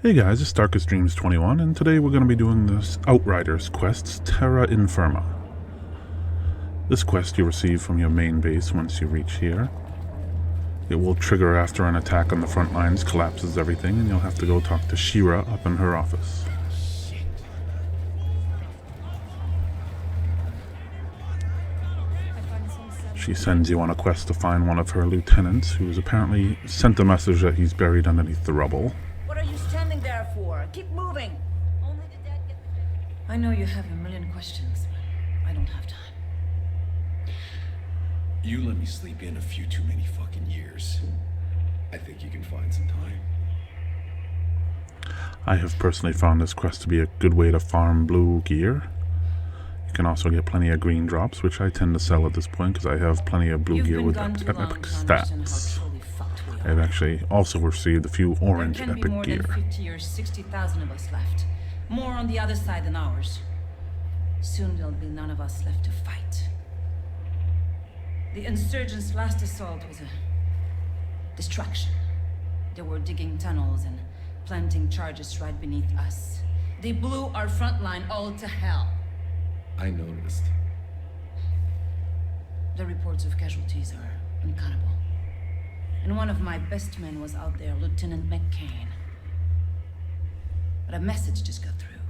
Hey guys, it's Darkest Dreams 21, and today we're going to be doing this Outriders quest, Terra Infirma. This quest you receive from your main base once you reach here. It will trigger after an attack on the front lines collapses everything, and you'll have to go talk to Shira up in her office. She sends you on a quest to find one of her lieutenants, who's apparently sent a message that he's buried underneath the rubble. What are you standing there for? Keep moving! Only the dead get the... I know you have a million questions, but I don't have time. You let me sleep in a few too many fucking years. I think you can find some time. I have personally found this quest to be a good way to farm blue gear. You can also get plenty of green drops, which I tend to sell at this point because I have plenty of blue gear with epic stats. I've actually also received a few orange epic more gear. Than 50 or 60,000 of us left. More on the other side than ours. Soon there'll be none of us left to fight. The insurgents' last assault was a distraction. They were digging tunnels and planting charges right beneath us. They blew our front line all to hell. I noticed. The reports of casualties are uncountable. And one of my best men was out there, Lieutenant McCain. But a message just got through.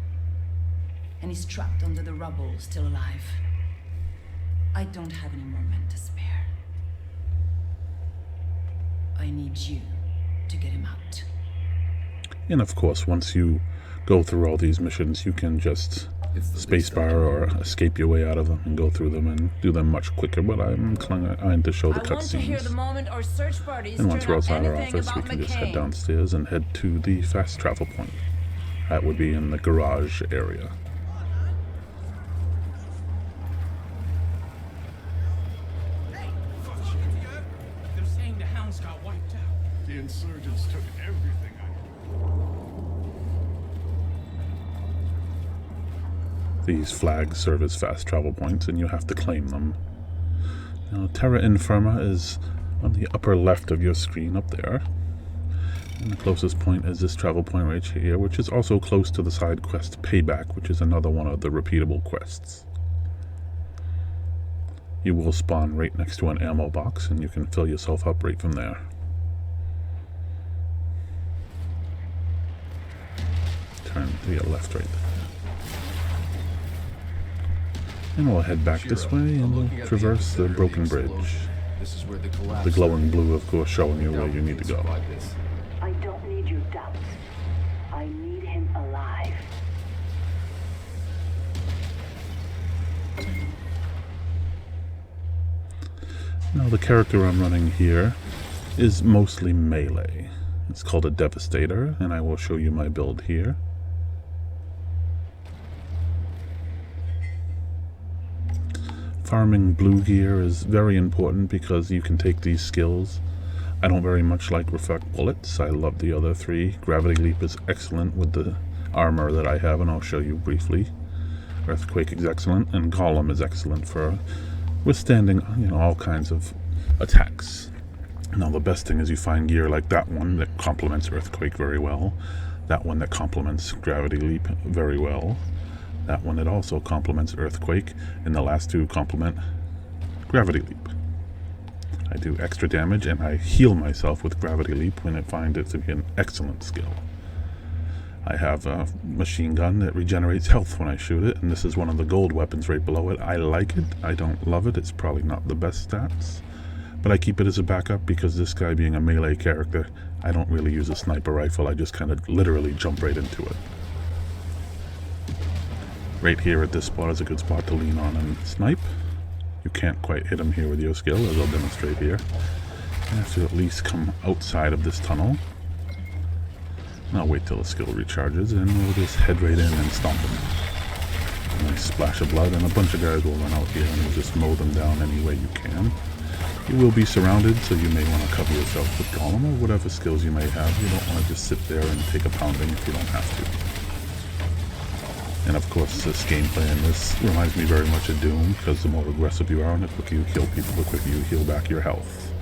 And he's trapped under the rubble, still alive. I don't have any more men to spare. I need you to get him out. And of course, once you go through all these missions, you can just spacebar or escape your way out of them and go through them and do them much quicker, but I'm inclined to show the cutscenes. And once we're outside our office, we can just head downstairs and head to the fast travel point. That would be in the garage area. They're saying the hounds got wiped out. The insurgents took everything These flags serve as fast travel points, and you have to claim them. Now, Terra Infirma is on the upper left of your screen up there. And the closest point is this travel point right here, which is also close to the side quest Payback, which is another one of the repeatable quests. You will spawn right next to an ammo box, and you can fill yourself up right from there. Turn to your left right there. And we'll head back this way and we'll traverse the broken bridge. This is where the The glowing blue, of course, showing you where you need to go. I don't need your doubts. I need him alive. Now, the character I'm running here is mostly melee. It's called a Devastator, and I will show you my build here. Farming blue gear is very important because you can take these skills. I don't very much like reflect bullets. I love the other three. Gravity leap is excellent with the armor that I have, and I'll show you briefly. Earthquake is excellent, and Golem is excellent for withstanding, all kinds of attacks. Now, the best thing is you find gear like that one that complements Earthquake very well, that one that complements Gravity leap very well, that one that also complements Earthquake, and the last two complement Gravity Leap. I do extra damage, and I heal myself with Gravity Leap when I find it to be an excellent skill. I have a machine gun that regenerates health when I shoot it, and this is one of the gold weapons right below it. I like it. I don't love it. It's probably not the best stats, but I keep it as a backup because this guy being a melee character, I don't really use a sniper rifle. I just kind of literally jump right into it. Right here at this spot is a good spot to lean on and snipe. You can't quite hit him here with your skill, as I'll demonstrate here. You have to at least come outside of this tunnel. And I'll wait till the skill recharges, and we'll just head right in and stomp him. A nice splash of blood, and a bunch of guys will run out here, and you'll just mow them down any way you can. You will be surrounded, so you may want to cover yourself with Golem or whatever skills you may have. You don't want to just sit there and take a pounding if you don't have to. And of course, this gameplay in this reminds me very much of Doom, because the more aggressive you are and the quicker you kill people, the quicker you heal back your health.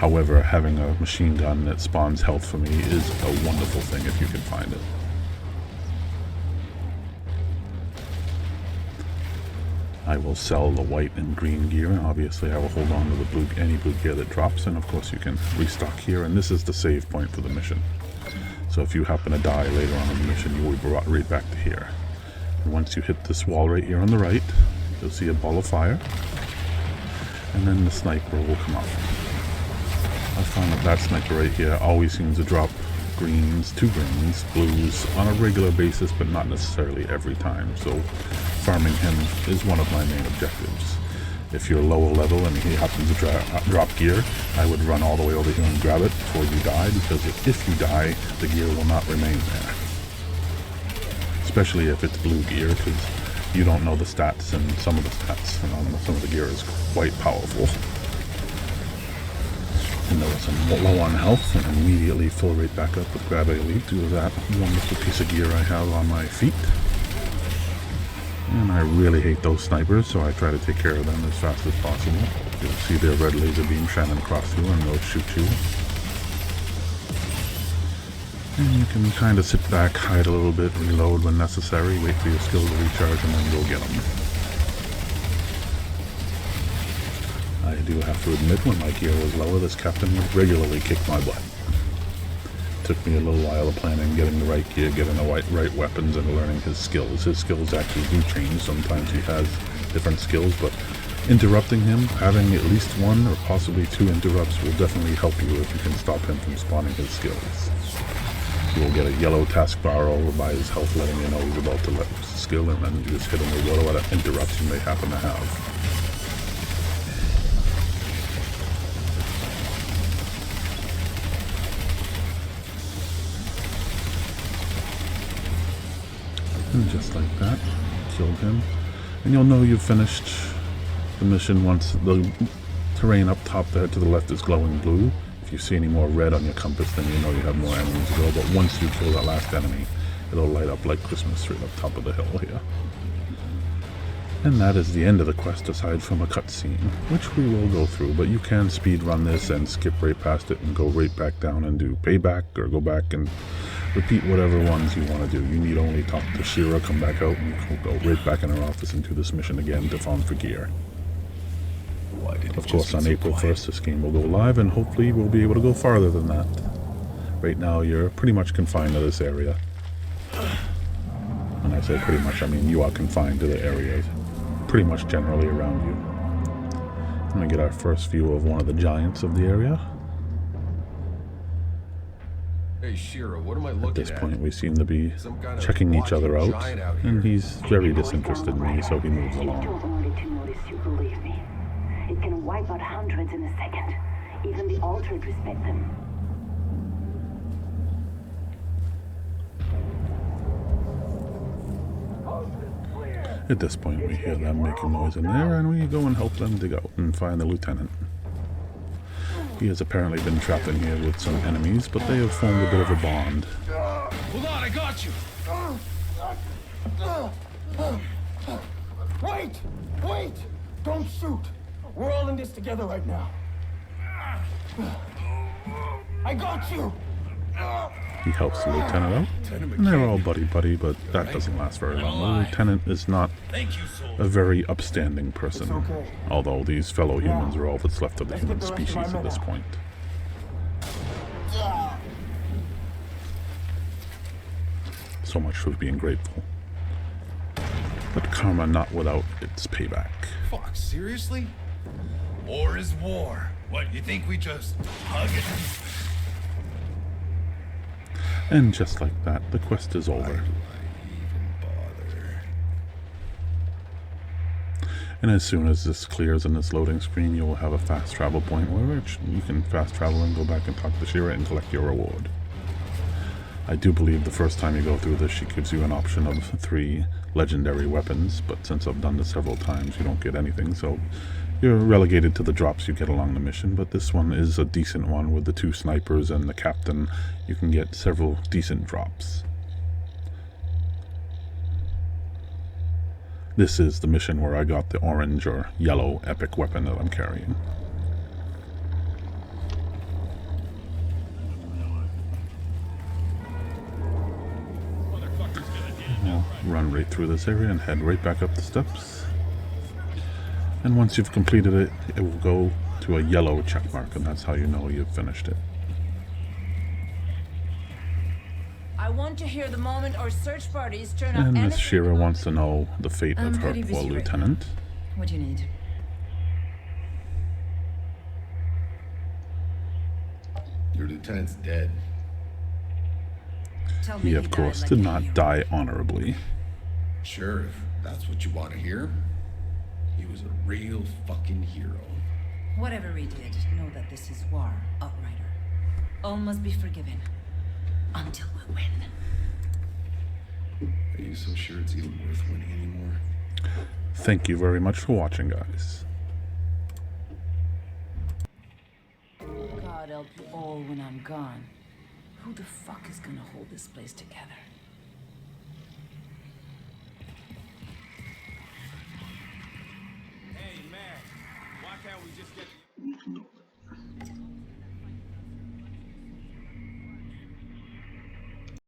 However, having a machine gun that spawns health for me is a wonderful thing if you can find it. I will sell the white and green gear, and obviously I will hold on to the blue, any blue gear that drops, and of course you can restock here, and this is the save point for the mission. So if you happen to die later on in the mission, you will be brought right back to here. And once you hit this wall right here on the right, you'll see a ball of fire, and then the sniper will come out. I found that sniper right here always seems to drop greens, 2 greens, blues on a regular basis, but not necessarily every time. So farming him is one of my main objectives. If you're lower level and he happens to drop gear, I would run all the way over here and grab it before you die, because if you die, the gear will not remain there. Especially if it's blue gear, because you don't know the stats, and some of the stats on some of the gear is quite powerful. And there was some low on health, and immediately fill right back up with Gravity Leap due to that wonderful piece of gear I have on my feet. And I really hate those snipers, so I try to take care of them as fast as possible. You'll see their red laser beam shining across you, and they'll shoot you. And you can kind of sit back, hide a little bit, reload when necessary, wait for your skill to recharge, and then go get them. I do have to admit, when my gear was lower, this captain would regularly kick my butt. It took me a little while of planning, getting the right gear, getting the right weapons, and learning his skills. His skills actually do change. Sometimes he has different skills, but interrupting him, having at least 1 or possibly 2 interrupts will definitely help you if you can stop him from spawning his skills. You will get a yellow taskbar over by his health, letting you know he's about to let his skill, and then you just hit him with whatever interrupts you may happen to have. And just like that, killed him. And you'll know you've finished the mission once the terrain up top there to the left is glowing blue. If you see any more red on your compass, then you know you have more enemies to go. But once you kill that last enemy, it'll light up like Christmas right up top of the hill here. And that is the end of the quest, aside from a cutscene, which we will go through. But you can speed run this and skip right past it and go right back down and do payback, or go back and repeat whatever ones you want to do. You need only talk to Shira, come back out, and go right back in her office and do this mission again to farm for gear. Of course, on April 1st, this game will go live, and hopefully we'll be able to go farther than that. Right now, you're pretty much confined to this area. When I say pretty much, I mean you are confined to the area, pretty much generally around you. I'm going to get our first view of one of the giants of the area. Hey Shira, what am I looking at? At this point, we seem to be checking each other out, and he's very disinterested in me, so he moves along. Only to notice you, believe me. It can wipe out hundreds in a second. Even the Altered respect them. At this point, we hear them making noise in there, and we go and help them dig out and find the lieutenant. He has apparently been trapped in here with some enemies, but they have formed a bit of a bond. Hold on, I got you. Wait! Wait! Don't shoot! We're all in this together right now. I got you! He helps the lieutenant out, and they're all buddy-buddy, but that doesn't last very long. The lieutenant is not a very upstanding person, although these fellow humans are all that's left of the human species at this point. So much for being grateful. But karma not without its payback. Fuck, seriously? War is war. What, you think we just hug it? And just like that, the quest is over. And as soon as this clears in this loading screen, you will have a fast travel point where you can fast travel and go back and talk to Shira and collect your reward. I do believe the first time you go through this, she gives you an option of 3 legendary weapons, but since I've done this several times, you don't get anything, so you're relegated to the drops you get along the mission. But this one is a decent one with the 2 snipers and the captain. You can get several decent drops. This is the mission where I got the orange or yellow epic weapon that I'm carrying. run right through this area and head right back up the steps. And once you've completed it, it will go to a yellow check mark, and that's how you know you've finished it. I want to hear the moment our search parties turn up. And Miss anything Shira about- wants to know the fate I'm of her pretty poor busy right lieutenant. What do you need? Your lieutenant's dead. Tell me He, of died course, like did a not hero. die honorably. Sure, if that's what you want to hear. He was a real fucking hero. Whatever we did, know that this is war, Outrider. All must be forgiven. Until we win. Are you so sure it's even worth winning anymore? Thank you very much for watching, guys. God help you all when I'm gone. Who the fuck is gonna hold this place together? Hey, man, why can't we just get...